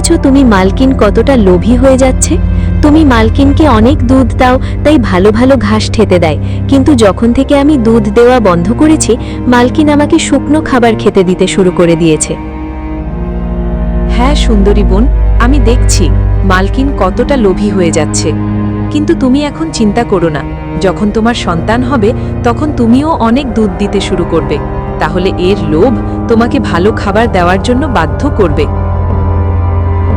দেখেছো তুমি মালকিন কতটা লোভী হয়ে যাচ্ছে? তুমি মালকিনকে অনেক দুধ দাও, তাই ভালো ভালো ঘাস খেতে দেয়, কিন্তু যখন থেকে আমি দুধ দেওয়া বন্ধ করেছি মালকিন আমাকে শুকনো খাবার খেতে দিতে শুরু করে দিয়েছে। হ্যাঁ সুন্দরী বোন, আমি দেখছি মালকিন কতটা লোভী হয়ে যাচ্ছে। কিন্তু তুমি এখন চিন্তা করো না, যখন তোমার সন্তান হবে তখন তুমিও অনেক দুধ দিতে শুরু করবে, তাহলে এর লোভ তোমাকে ভালো খাবার দেওয়ার জন্য বাধ্য করবে।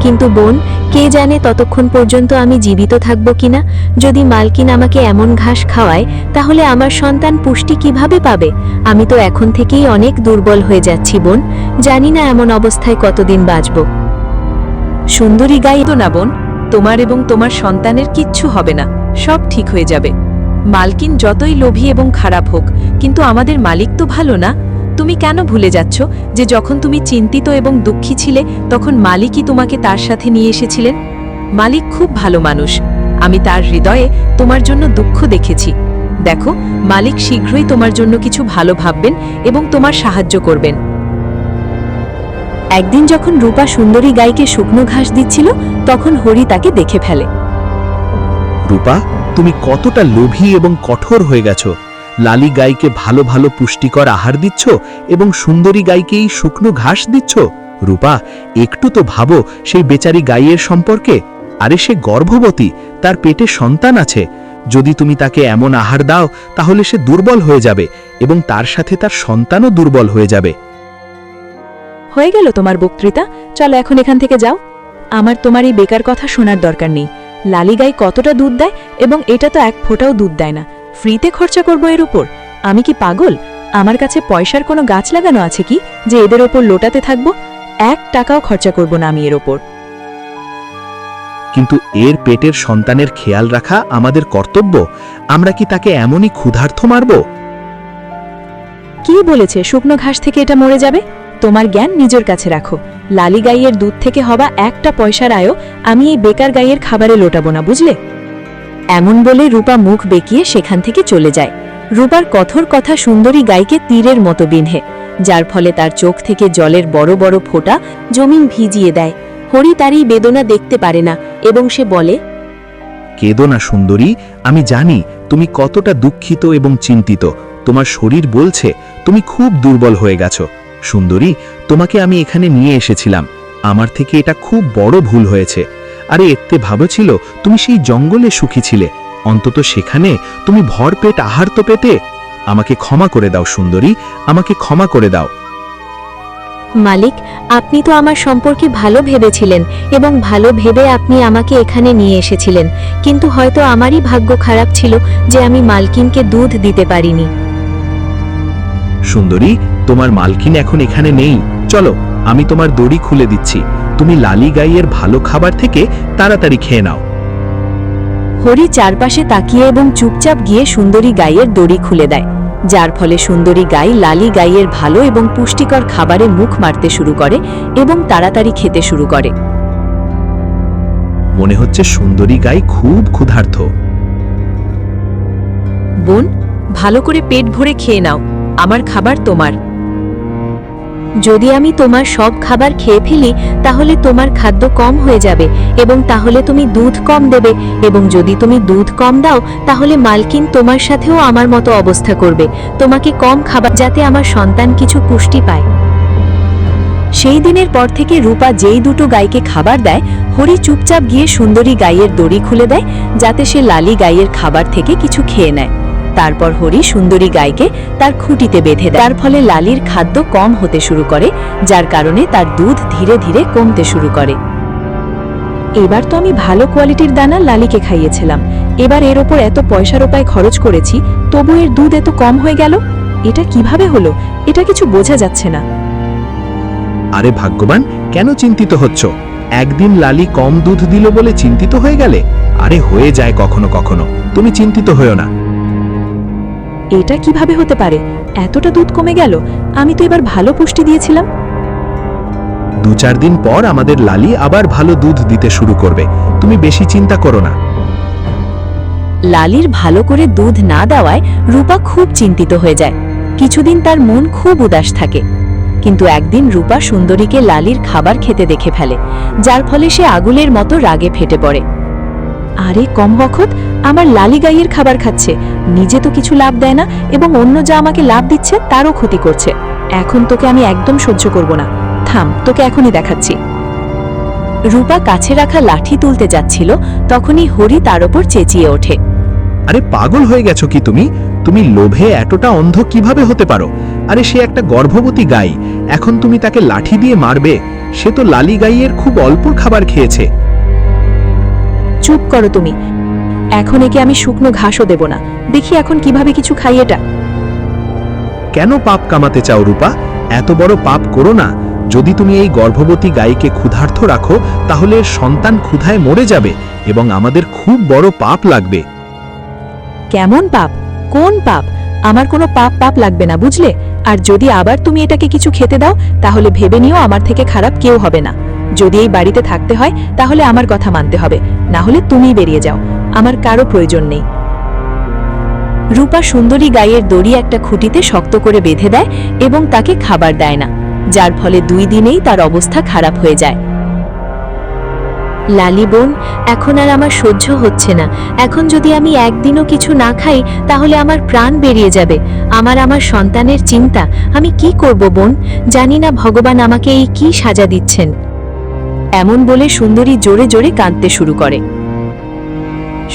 কিন্তু বোন, কে জানে ততক্ষণ পর্যন্ত আমি জীবিত থাকব কিনা। যদি মালকিন আমাকে এমন ঘাস খাওয়ায় তাহলে আমার সন্তান পুষ্টি কিভাবে পাবে? আমি তো এখন থেকেই অনেক দুর্বল হয়ে যাচ্ছি বোন, জানি না এমন অবস্থায় কতদিন বাঁচব। সুন্দরী গাই তো না বোন, তোমার এবং তোমার সন্তানের কিচ্ছু হবে না, সব ঠিক হয়ে যাবে। মালকিন যতই লোভী এবং খারাপ হোক, কিন্তু আমাদের মালিক তো ভালো না? তুমি কেন ভুলে যাচ্ছ যে যখন তুমি চিন্তিত এবং দুঃখী ছিলে তখন মালিকই তোমাকে তার সাথে নিয়ে এসেছিলেন? মালিক খুব ভালো মানুষ, আমি তার হৃদয়ে তোমার জন্য দুঃখ দেখেছি। দেখো, মালিক শীঘ্রই তোমার জন্য কিছু ভালো ভাববেন এবং তোমার সাহায্য করবেন। একদিন যখন রূপা সুন্দরী গাইকে শুকনো ঘাস দিচ্ছিল তখন হরি তাকে দেখে ফেলে। রূপা, তুমি কতটা লোভী এবং কঠোর হয়ে গেছো। লালি গাইকে ভালো ভালো পুষ্টিকর আহার দিচ্ছ এবং সুন্দরী গাইকেই শুকনো ঘাস দিচ্ছ। রূপা, একটু তো ভাবো সেই বেচারি গাইয়ের সম্পর্কে। আরে সে গর্ভবতী, তার পেটে সন্তান আছে। যদি তুমি তাকে এমন আহার দাও তাহলে সে দুর্বল হয়ে যাবে এবং তার সাথে তার সন্তানও দুর্বল হয়ে যাবে। হয়ে গেল তোমার বক্তৃতা, চলো এখন এখান থেকে যাও। আমার তোমার এই বেকার কথা শোনার দরকার নেই। লালি গাই কতটা দুধ দেয় এবং এটা তো এক ফোঁটাও দুধ দেয় না, ফ্রিতে খরচা করব এর উপর? আমি কি পাগল? আমার কাছে পয়সার কোনো গাছ লাগানো আছে কি যে এদের ওপর লোটাতে থাকবো? 1 টাকাও খরচা করব না আমি এর ওপর। কিন্তু এর পেটের সন্তানের খেয়াল রাখা আমাদের কর্তব্য। আমরা কি তাকে এমনই ক্ষুধার্ত মারব? কি বলেছে শুকনো ঘাস থেকে এটা মরে যাবে? তোমার জ্ঞান নিজের কাছে রাখো। লালি গাইয়ের দুধ থেকে হওয়া 1টা পয়সার আয়ও আমি এই বেকার গাইয়ের খাবারে লোটাবো না, বুঝলে? এমন বলে রূপা মুখ বেঁকিয়ে সেখান থেকে চলে যায়। রূপার কঠোর কথা সুন্দরী গাইকে তীরের মতো বিঁধে, যার ফলে তার চোখ থেকে জলের বড় বড় ফোঁটা জমিন ভিজিয়ে দেয়। হরি তার এই বেদনা দেখতে পারে না এবং সে বলে, কেঁদো না সুন্দরী, আমি জানি তুমি কতটা দুঃখিত এবং চিন্তিত। তোমার শরীর বলছে তুমি খুব দুর্বল হয়ে গেছো। সুন্দরী, তোমাকে আমি এখানে নিয়ে এসেছিলাম, আমার থেকে এটা খুব বড় ভুল হয়েছে। আরে এতে ভালো ছিল তুমি সেই জঙ্গলে সুখী ছিলে, অন্তত সেখানে তুমি ভরপেট আহার তো পেতে। আমাকে ক্ষমা করে দাও সুন্দরী, আমাকে ক্ষমা করে দাও। মালিক, আপনি তো আমার সম্পর্কে ভালো ভেবেছিলেন এবং ভালো ভেবে আপনি আমাকে এখানে নিয়ে এসেছিলেন, কিন্তু হয়তো আমারই ভাগ্য খারাপ ছিল যে আমি মালকিনকে দুধ দিতে পারিনি। সুন্দরী, তোমার মালকিন এখন এখানে নেই, চলো আমি তোমার দড়ি খুলে দিচ্ছি। তুমি লালি গাইয়ের ভালো খাবার থেকে তাড়াতাড়ি খেয়ে নাও। হরি চারপাশে তাকিয়ে এবং চুপচাপ গিয়ে সুন্দরী গাইয়ের দড়ি খুলে দেয়, যার ফলে সুন্দরী গাই লালি গাইয়ের ভালো এবং পুষ্টিকর খাবারে মুখ মারতে শুরু করে এবং তাড়াতাড়ি খেতে শুরু করে। মনে হচ্ছে সুন্দরী গাই খুব ক্ষুধার্ত। বোন, ভালো করে পেট ভরে খেয়ে নাও, আমার খাবার তোমার। যদি আমি তোমার সব খাবার খেয়ে ফেলি তাহলে তোমার খাদ্য কম হয়ে যাবে এবং তাহলে তুমি দুধ কম দেবে, এবং যদি তুমি দুধ কম দাও তাহলে মালকিন তোমার সাথেও আমার মতো অবস্থা করবে, তোমাকে কম খাবার, যাতে আমার সন্তান কিছু পুষ্টি পায়। সেই দিনের পর থেকে রূপা যেই দুটো গাইকে খাবার দেয়, হরি চুপচাপ গিয়ে সুন্দরী গাইয়ের দড়ি খুলে দেয় যাতে সে লালি গাইয়ের খাবার থেকে কিছু খেয়ে নেয়। তারপর হরি সুন্দরী গাইকে তার খুঁটিতে বেঁধে দেয়, তার ফলে লালির খাদ্য কম হতে শুরু করে, যার কারণে তার দুধ ধীরে ধীরে কমতে শুরু করে। এবার তো আমি ভালো কোয়ালিটির দানা লালিকে খাইয়েছিলাম, এবার এর ওপর এত পয়সার উপায় খরচ করেছি, তবু এর দুধ এত কম হয়ে গেল। এটা কিভাবে হলো? এটা কিছু বোঝা যাচ্ছে না। আরে ভাগ্যবান, কেন চিন্তিত হচ্ছ? একদিন লালি কম দুধ দিল বলে চিন্তিত হয়ে গেলে? আরে হয়ে যায় কখনো কখনো, তুমি চিন্তিত হয়ো না। এটা কিভাবে হতে পারে? এতটা দুধ কমে গেল? আমি তো এবার ভালো পুষ্টি দিয়েছিলাম। 2-4 দিন পর আমাদের লালি আবার ভালো দুধ দিতে শুরু করবে, তুমি বেশি চিন্তা করো না। লালির ভালো করে দুধ না দেওয়ায় রূপা খুব চিন্তিত হয়ে যায়। কিছুদিন তার মন খুব উদাস থাকে। কিন্তু একদিন রূপা সুন্দরীকে লালির খাবার খেতে দেখে ফেলে, যার ফলে সে আগুনের মতো রাগে ফেটে পড়ে। আরে কম বখত, আমার লালি গাইয়ের খাবার খাচ্ছে, নিজে তো কিছু লাভ দেয় না এবং অন্য যা আমাকে লাভ দিচ্ছে তারও ক্ষতি করছে। এখন তোকে আমি একদম সহ্য করব না। থাম, তোকে এখনই দেখাচ্ছি। রূপা কাছে রাখা লাঠি তুলতে যাচ্ছিল, তখনই হরি তার ওপর চেঁচিয়ে ওঠে। আরে পাগল হয়ে গেছো কি তুমি? তুমি লোভে এতটা অন্ধ কিভাবে হতে পারো? আরে সে একটা গর্ভবতী গাই, এখন তুমি তাকে লাঠি দিয়ে মারবে? সে তো লালি গাইয়ের খুব অল্প খাবার খেয়েছে। চুপ করো তুমি, এখন একে আমি শুকনো ঘাসও দেব না। দেখি এখন কিভাবে কিছু খাই এটা। কেন পাপ কামাতে চাও রূপা? এত বড় পাপ করো না। যদি তুমি এই গর্ভবতী গাইকে ক্ষুধার্ত রাখো তাহলে এর সন্তান ক্ষুধায় মরে যাবে এবং আমাদের খুব বড় পাপ লাগবে। কেমন পাপ? কোন পাপ? আমার কোনো পাপ লাগবে না, বুঝলে? আর যদি আবার তুমি এটাকে কিছু খেতে দাও তাহলে ভেবে নিও আমার থেকে খারাপ কেউ হবে না। যদি এই বাড়িতে থাকতে হয় তাহলে আমার কথা মানতে হবে, না হলে তুমিই বেরিয়ে যাও, আমার কারো প্রয়োজন নেই। রূপা সুন্দরী গাইয়ের দড়ি একটা খুঁটিতে শক্ত করে বেঁধে দেয় এবং তাকে খাবার দেয় না, যার ফলে 2 দিনেই তার অবস্থা খারাপ হয়ে যায়। লালি বোন, এখন আর আমার সহ্য হচ্ছে না। এখন যদি আমি একদিনও কিছু না খাই তাহলে আমার প্রাণ বেরিয়ে যাবে। আমার সন্তানের চিন্তা, আমি কি করব বোন? জানি না ভগবান আমাকে এই কি সাজা দিচ্ছেন। এমন বলে সুন্দরী জোরে জোরে কাঁদতে শুরু করে।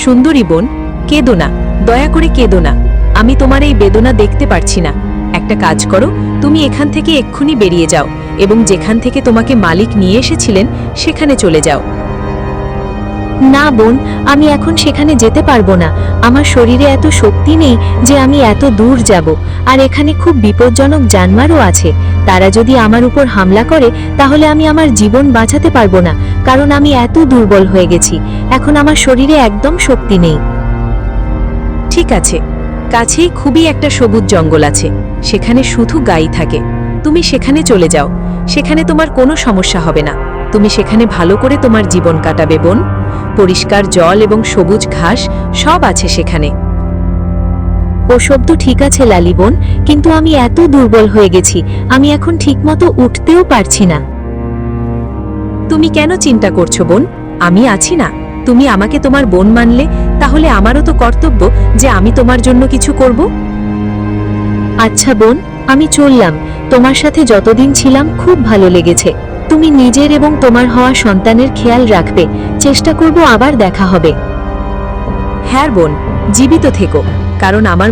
সুন্দরী বোন, কেঁদো না, দয়া করে কেঁদো না। আমি তোমার এই বেদনা দেখতে পারছি না। একটা কাজ করো, তুমি এখান থেকে এক্ষুনি বেরিয়ে যাও এবং যেখান থেকে তোমাকে মালিক নিয়ে এসেছিলেন সেখানে চলে যাও। না বোন, আমি এখন সেখানে যেতে পারবো না। আমার শরীরে এত শক্তি নেই যে আমি এত দূর যাব। আর এখানে খুব বিপজ্জনক জানোয়ারও আছে। তারা যদি আমার উপর হামলা করে তাহলে আমি আমার জীবন বাঁচাতে পারবো না, কারণ আমি এত দুর্বল হয়ে গেছি। এখন আমার শরীরে একদম শক্তি নেই। ঠিক আছে, কাছেই খুবই একটা সবুজ জঙ্গল আছে, সেখানে শুধু গাই থাকে। তুমি সেখানে চলে যাও, সেখানে তোমার কোনো সমস্যা হবে না। তুমি সেখানে ভালো করে তোমার জীবন কাটাবে বোন। পরিষ্কার জল এবং সবুজ ঘাস সব আছে সেখানে। ওসব তো ঠিক আছে লালি বোন, কিন্তু আমি এত দুর্বল হয়ে গেছি, আমি এখন ঠিকমতো উঠতেও পারছি না। তুমি কেন চিন্তা করছো বোন? আমি আছি না। তুমি আমাকে তোমার বোন মানলে, তাহলে আমারও তো কর্তব্য যে আমি তোমার জন্য কিছু করব। আচ্ছা বোন, আমি চললাম। তোমার সাথে যতদিন ছিলাম খুব ভালো লেগেছে। তুমি নিজের এবং তোমার হওয়া সন্তানের খেয়াল রাখবে। চেষ্টা করব আবার দেখা হবে। হ্যাঁ বোন, জীবিত থেকো, কারণ আমার